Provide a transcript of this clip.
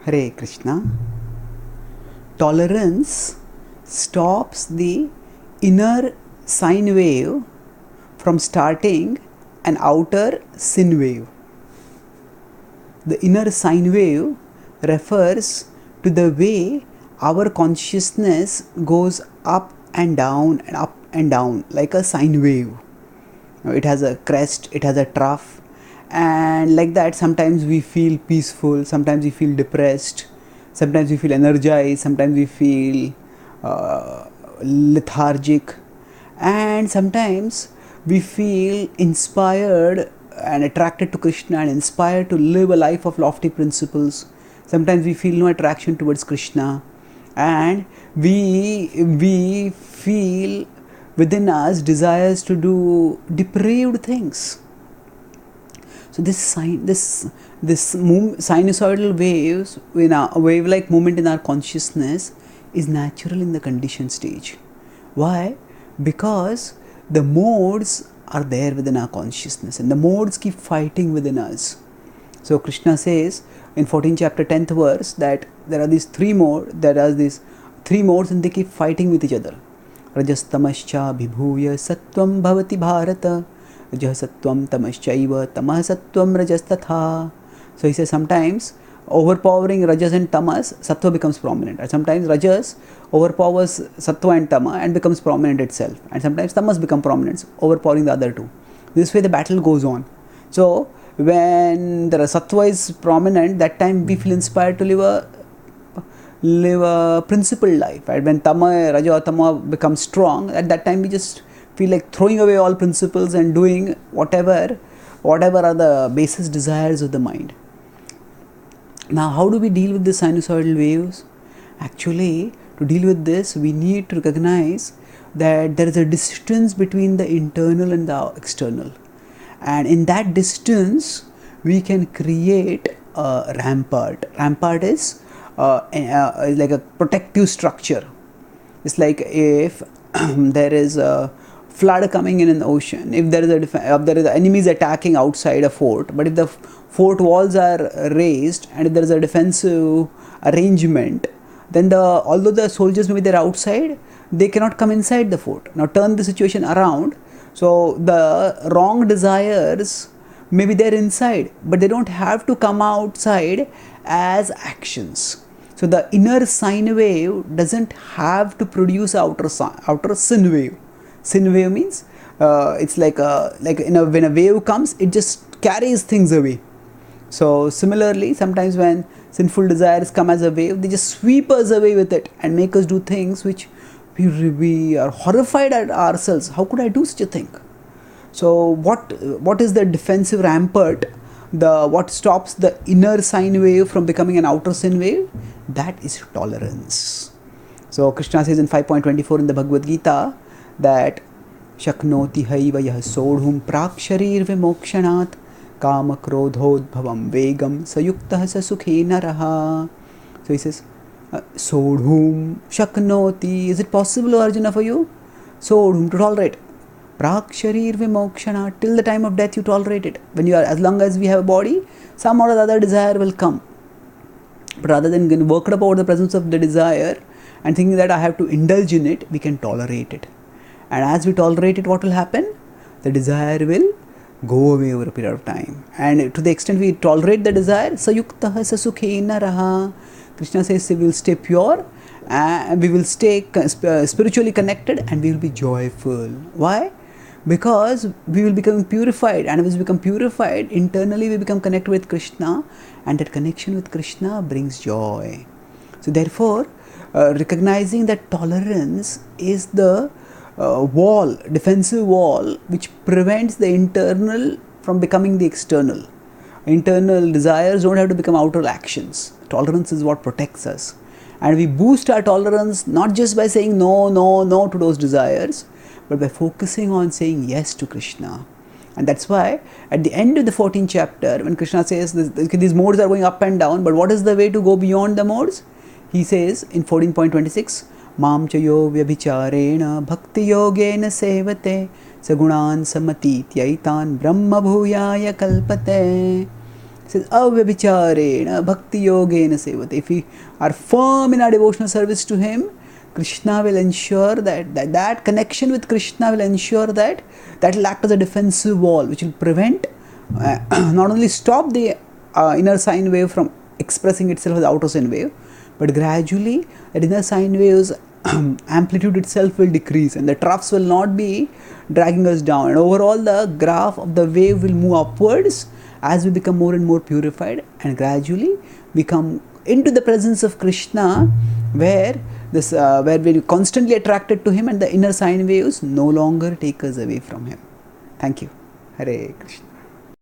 Hare Krishna. Tolerance stops the inner sine wave from starting an outer sin wave. The inner sine wave refers to the way our consciousness goes up and down like a sine wave. It has a crest, it has a trough, and like that sometimes we feel peaceful, sometimes we feel depressed, sometimes we feel energized, sometimes we feel lethargic, and sometimes we feel inspired and attracted to Krishna and inspired to live a life of lofty principles. Sometimes we feel no attraction towards Krishna, and we feel within us desires to do depraved things. So this sinusoidal waves in a wave-like movement in our consciousness is natural in the conditioned stage. Why? Because the modes are there within our consciousness, and the modes keep fighting within us. So Krishna says in 14th chapter 10th verse that there are these three modes, and they keep fighting with each other. Rajastamascha bhibhuya sattvam bhavati bharata. Rajah sattvam tamaschaiva tamah sattvam rajastatha. So he says sometimes overpowering rajas and tamas, sattva becomes prominent, and sometimes rajas overpowers sattva and tama and becomes prominent itself, and sometimes tamas become prominent, overpowering the other two. This way the battle goes on. So when the sattva is prominent, that time we feel inspired to live a principled life. Right? When tama, raja or tama becomes strong, at that time we just feel like throwing away all principles and doing whatever are the basis desires of the mind. Now, how do we deal with the sinusoidal waves? Actually, to deal with this, we need to recognize that there is a distance between the internal and the external. And in that distance, we can create a rampart. Rampart is like a protective structure. It's like if there is a flood coming in the ocean, if there is enemies attacking outside a fort, but if the fort walls are raised and if there is a defensive arrangement, then although the soldiers may be there outside, they cannot come inside the fort. Now turn the situation around. So the wrong desires may be there inside, but they don't have to come outside as actions. So the inner sine wave doesn't have to produce outer sin wave. Sin wave means it's like when a wave comes, it just carries things away. So similarly, sometimes when sinful desires come as a wave, they just sweep us away with it and make us do things which we are horrified at ourselves. How could I do such a thing? So what is the defensive rampart? What stops the inner sine wave from becoming an outer sin wave? That is tolerance. So Krishna says in 5.24 in the Bhagavad-gita that Shaknoti haiva yah sodhum praksharir vimokshanat kama krodhodbhavam vegam sayuktah sasukhena raha. So he says, Sodhum Shaknoti. Is it possible, Arjuna, for you? Sodhum, to tolerate. Praksharir vimokshana. Till the time of death you tolerate it. As long as we have a body, some or other desire will come. But rather than getting worked up over the presence of the desire and thinking that I have to indulge in it, we can tolerate it. And as we tolerate it, what will happen? The desire will go away over a period of time. And to the extent we tolerate the desire, sayuktah sasukhena raha. Krishna says we will stay pure and we will stay spiritually connected and we will be joyful. Why? Because we will become purified, and as we become purified, internally we become connected with Krishna, and that connection with Krishna brings joy. So therefore, recognizing that tolerance is the defensive wall which prevents the internal from becoming the external. Internal desires don't have to become outer actions. Tolerance is what protects us. And we boost our tolerance not just by saying no to those desires, but by focusing on saying yes to Krishna. And that's why at the end of the 14th chapter, when Krishna says these modes are going up and down, but what is the way to go beyond the modes? He says in 14.26, Mam chayo vyabhicharena bhakti yogena sevate sagunan samatitya itan brahma bhuyaya kalpate. says, Avyabhicharena bhakti yogena sevate. If we are firm in our devotional service to Him, Krishna will ensure that connection with Krishna will ensure that will act as a defensive wall which will prevent, not only stop the inner sine wave from expressing itself as outer sine wave, but gradually that inner sine wave's amplitude itself will decrease and the troughs will not be dragging us down, and overall the graph of the wave will move upwards as we become more and more purified, and gradually we come into the presence of Krishna, where we're constantly attracted to Him and the inner sine waves no longer take us away from Him. Thank you. Hare Krishna.